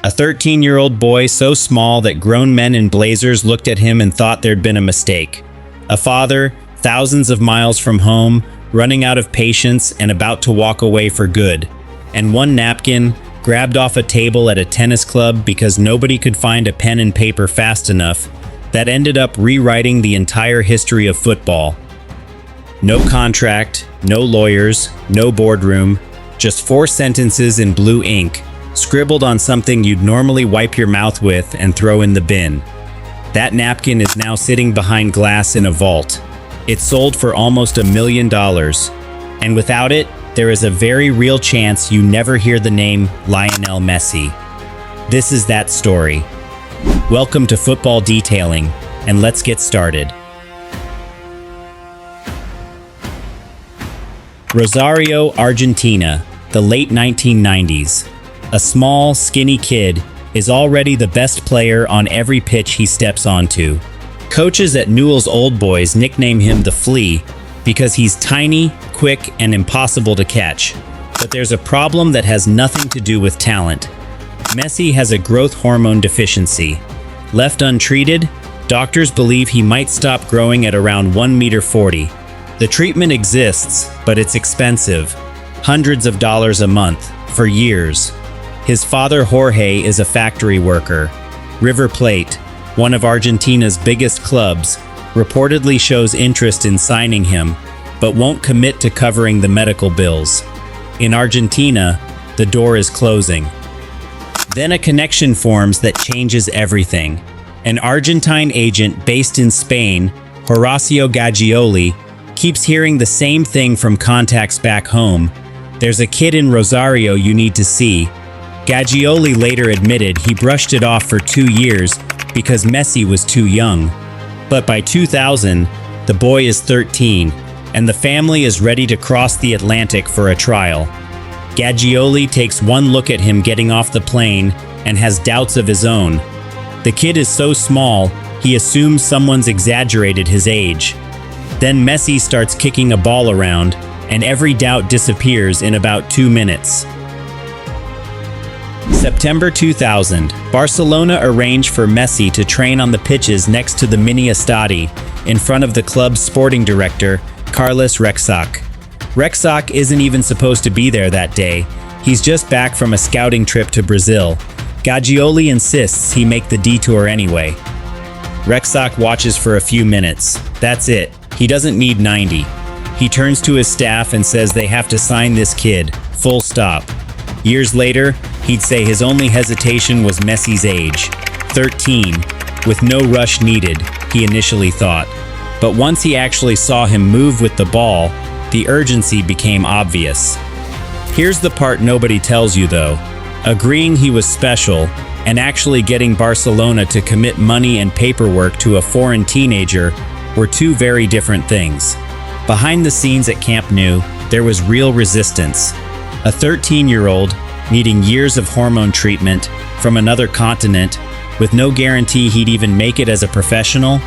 A 13-year-old boy so small that grown men in blazers looked at him and thought there'd been a mistake. A father, thousands of miles from home, running out of patience and about to walk away for good. And one napkin, grabbed off a table at a tennis club because nobody could find a pen and paper fast enough, that ended up rewriting the entire history of football. No contract, no lawyers, no boardroom, just 4 sentences in blue ink, scribbled on something you'd normally wipe your mouth with and throw in the bin. That napkin is now sitting behind glass in a vault. It sold for almost $1 million. And without it, there is a very real chance you never hear the name Lionel Messi. This is that story. Welcome to Football Detailing, and let's get started. Rosario, Argentina, the late 1990s. A small, skinny kid is already the best player on every pitch he steps onto. Coaches at Newell's Old Boys nickname him the Flea because he's tiny, quick, and impossible to catch. But there's a problem that has nothing to do with talent. Messi has a growth hormone deficiency. Left untreated, doctors believe he might stop growing at around 1.40 meters. The treatment exists, but it's expensive. Hundreds of dollars a month, for years. His father Jorge is a factory worker. River Plate, one of Argentina's biggest clubs, reportedly shows interest in signing him, but won't commit to covering the medical bills. In Argentina, the door is closing. Then a connection forms that changes everything. An Argentine agent based in Spain, Horacio Gagioli, keeps hearing the same thing from contacts back home. There's a kid in Rosario you need to see. Gagioli later admitted he brushed it off for 2 years because Messi was too young. But by 2000, the boy is 13, and the family is ready to cross the Atlantic for a trial. Gagioli takes one look at him getting off the plane and has doubts of his own. The kid is so small, he assumes someone's exaggerated his age. Then Messi starts kicking a ball around, and every doubt disappears in about 2 minutes. September 2000, Barcelona arranged for Messi to train on the pitches next to the mini estadi, in front of the club's sporting director, Carlos Rexach. Rexach isn't even supposed to be there that day. He's just back from a scouting trip to Brazil. Gagioli insists he make the detour anyway. Rexach watches for a few minutes. That's it. He doesn't need 90. He turns to his staff and says they have to sign this kid, full stop. Years later, he'd say his only hesitation was Messi's age, 13, with no rush needed, he initially thought. But once he actually saw him move with the ball, the urgency became obvious. Here's the part nobody tells you though. Agreeing he was special, and actually getting Barcelona to commit money and paperwork to a foreign teenager were two very different things. Behind the scenes at Camp Nou, there was real resistance. A 13-year-old needing years of hormone treatment from another continent with no guarantee he'd even make it as a professional.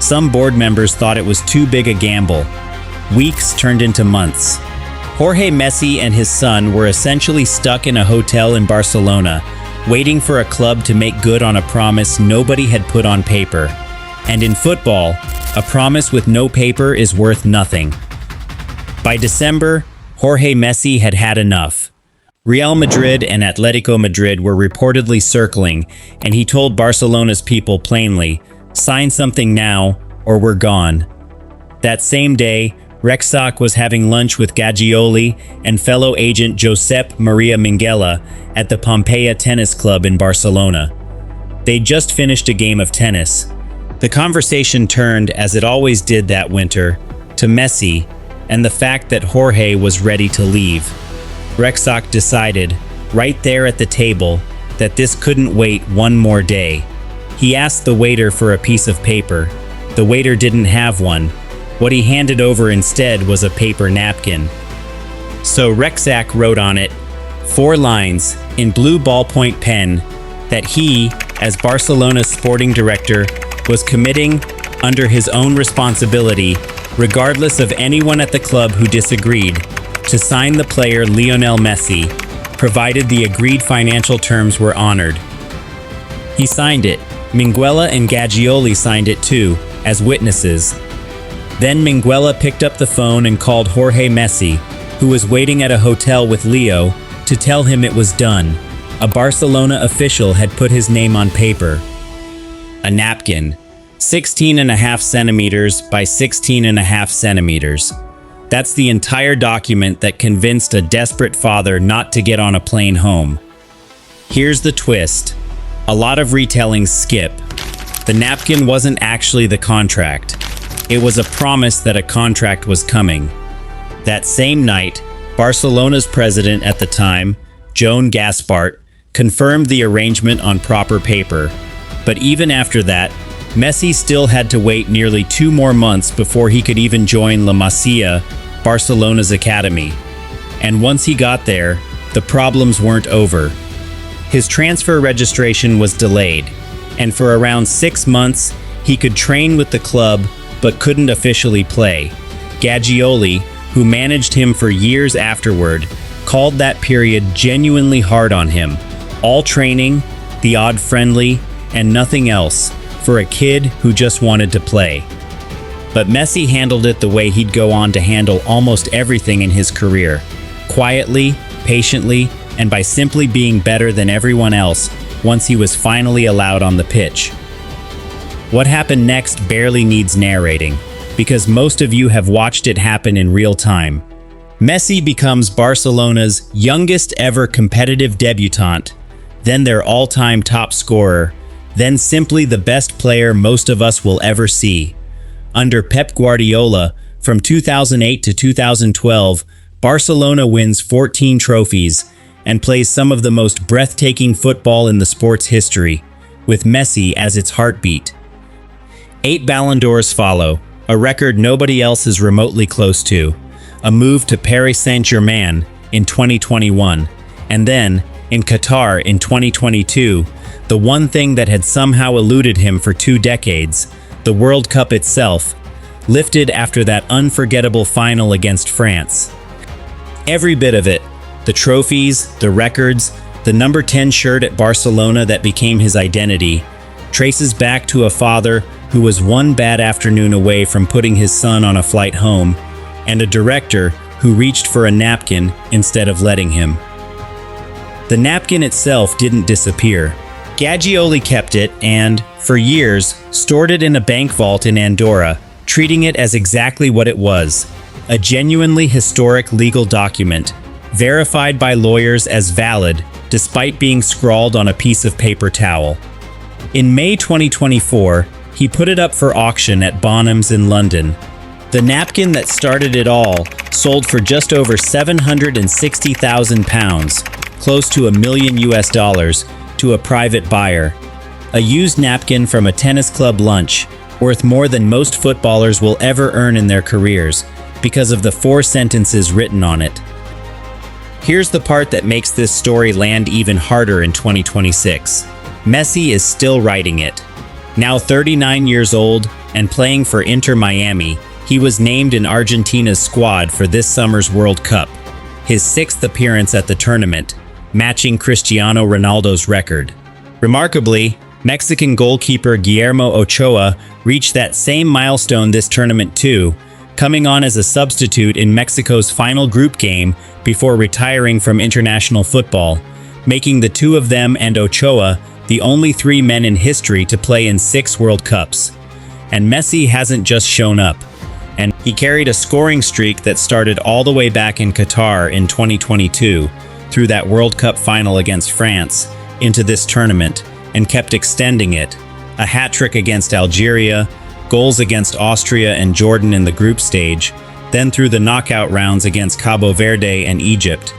Some board members thought it was too big a gamble. Weeks turned into months. Jorge Messi and his son were essentially stuck in a hotel in Barcelona, waiting for a club to make good on a promise nobody had put on paper. And in football, a promise with no paper is worth nothing. By December, Jorge Messi had had enough. Real Madrid and Atletico Madrid were reportedly circling, and he told Barcelona's people plainly, "Sign something now, or we're gone." That same day, Rexach was having lunch with Gagioli and fellow agent Josep Maria Minguella at the Pompeia Tennis Club in Barcelona. They'd just finished a game of tennis. The conversation turned, as it always did that winter, to Messi and the fact that Jorge was ready to leave. Rexach decided, right there at the table, that this couldn't wait one more day. He asked the waiter for a piece of paper. The waiter didn't have one. What he handed over instead was a paper napkin. So Rexach wrote on it, 4 lines, in blue ballpoint pen, that he, as Barcelona's sporting director, was committing, under his own responsibility, regardless of anyone at the club who disagreed, to sign the player Lionel Messi, provided the agreed financial terms were honored. He signed it. Minguella and Gaggioli signed it too, as witnesses. Then Minguella picked up the phone and called Jorge Messi, who was waiting at a hotel with Leo, to tell him it was done. A Barcelona official had put his name on paper. A napkin, 16.5 centimeters by 16.5 centimeters. That's the entire document that convinced a desperate father not to get on a plane home. Here's the twist. A lot of retellings skip. The napkin wasn't actually the contract. It was a promise that a contract was coming. That same night, Barcelona's president at the time, Joan Gaspart, confirmed the arrangement on proper paper. But even after that, Messi still had to wait nearly 2 more months before he could even join La Masia, Barcelona's academy. And once he got there, the problems weren't over. His transfer registration was delayed, and for around 6 months, he could train with the club but couldn't officially play. Gaggioli, who managed him for years afterward, called that period genuinely hard on him. All training, the odd friendly, and nothing else, for a kid who just wanted to play. But Messi handled it the way he'd go on to handle almost everything in his career. Quietly, patiently, and by simply being better than everyone else once he was finally allowed on the pitch. What happened next barely needs narrating, because most of you have watched it happen in real time. Messi becomes Barcelona's youngest ever competitive debutant, then their all-time top scorer, then simply the best player most of us will ever see. Under Pep Guardiola, from 2008 to 2012, Barcelona wins 14 trophies and plays some of the most breathtaking football in the sport's history, with Messi as its heartbeat. 8 Ballon d'Ors follow, a record nobody else is remotely close to, a move to Paris Saint-Germain in 2021, and then, in Qatar in 2022, the one thing that had somehow eluded him for 2 decades, the World Cup itself, lifted after that unforgettable final against France. Every bit of it, the trophies, the records, the number 10 shirt at Barcelona that became his identity, traces back to a father who was one bad afternoon away from putting his son on a flight home, and a director who reached for a napkin instead of letting him. The napkin itself didn't disappear. Gaggioli kept it and, for years, stored it in a bank vault in Andorra, treating it as exactly what it was, a genuinely historic legal document, verified by lawyers as valid despite being scrawled on a piece of paper towel. In May 2024, he put it up for auction at Bonhams in London. The napkin that started it all sold for just over £760,000, close to $1 million US, to a private buyer. A used napkin from a tennis club lunch, worth more than most footballers will ever earn in their careers, because of the 4 sentences written on it. Here's the part that makes this story land even harder in 2026. Messi is still writing it. Now 39 years old and playing for Inter Miami, he was named in Argentina's squad for this summer's World Cup, his 6th appearance at the tournament, matching Cristiano Ronaldo's record. Remarkably, Mexican goalkeeper Guillermo Ochoa reached that same milestone this tournament too, coming on as a substitute in Mexico's final group game before retiring from international football, making the two of them and Ochoa the only 3 men in history to play in 6 World Cups. And Messi hasn't just shown up, and he carried a scoring streak that started all the way back in Qatar in 2022, through that World Cup final against France, into this tournament, and kept extending it. A hat-trick against Algeria, goals against Austria and Jordan in the group stage, then through the knockout rounds against Cabo Verde and Egypt.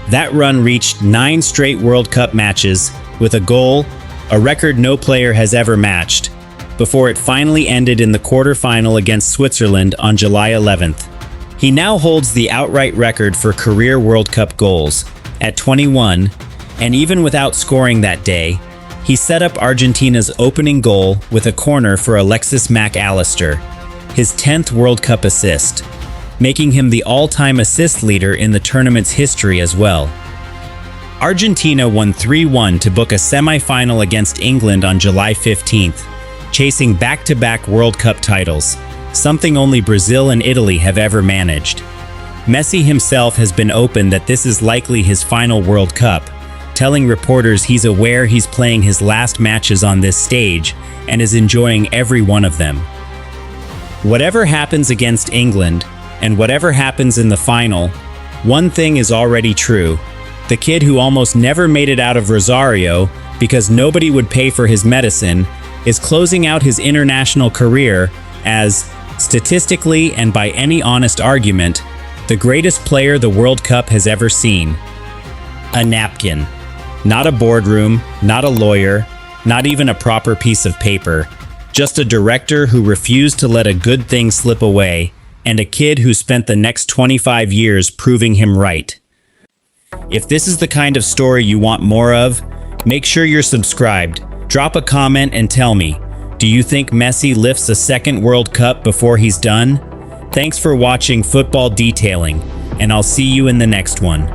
That run reached 9 straight World Cup matches, with a goal, a record no player has ever matched, before it finally ended in the quarterfinal against Switzerland on July 11th. He now holds the outright record for career World Cup goals, at 21, and even without scoring that day, he set up Argentina's opening goal with a corner for Alexis Mac Allister, his 10th World Cup assist, making him the all-time assist leader in the tournament's history as well. Argentina won 3-1 to book a semi-final against England on July 15th, chasing back-to-back World Cup titles, something only Brazil and Italy have ever managed. Messi himself has been open that this is likely his final World Cup, telling reporters he's aware he's playing his last matches on this stage and is enjoying every one of them. Whatever happens against England, and whatever happens in the final, one thing is already true. The kid who almost never made it out of Rosario because nobody would pay for his medicine is closing out his international career as, statistically and by any honest argument, the greatest player the World Cup has ever seen. A napkin. Not a boardroom, not a lawyer, not even a proper piece of paper. Just a director who refused to let a good thing slip away, and a kid who spent the next 25 years proving him right. If this is the kind of story you want more of, make sure you're subscribed. Drop a comment and tell me, do you think Messi lifts a second World Cup before he's done? Thanks for watching Football Detailing, and I'll see you in the next one.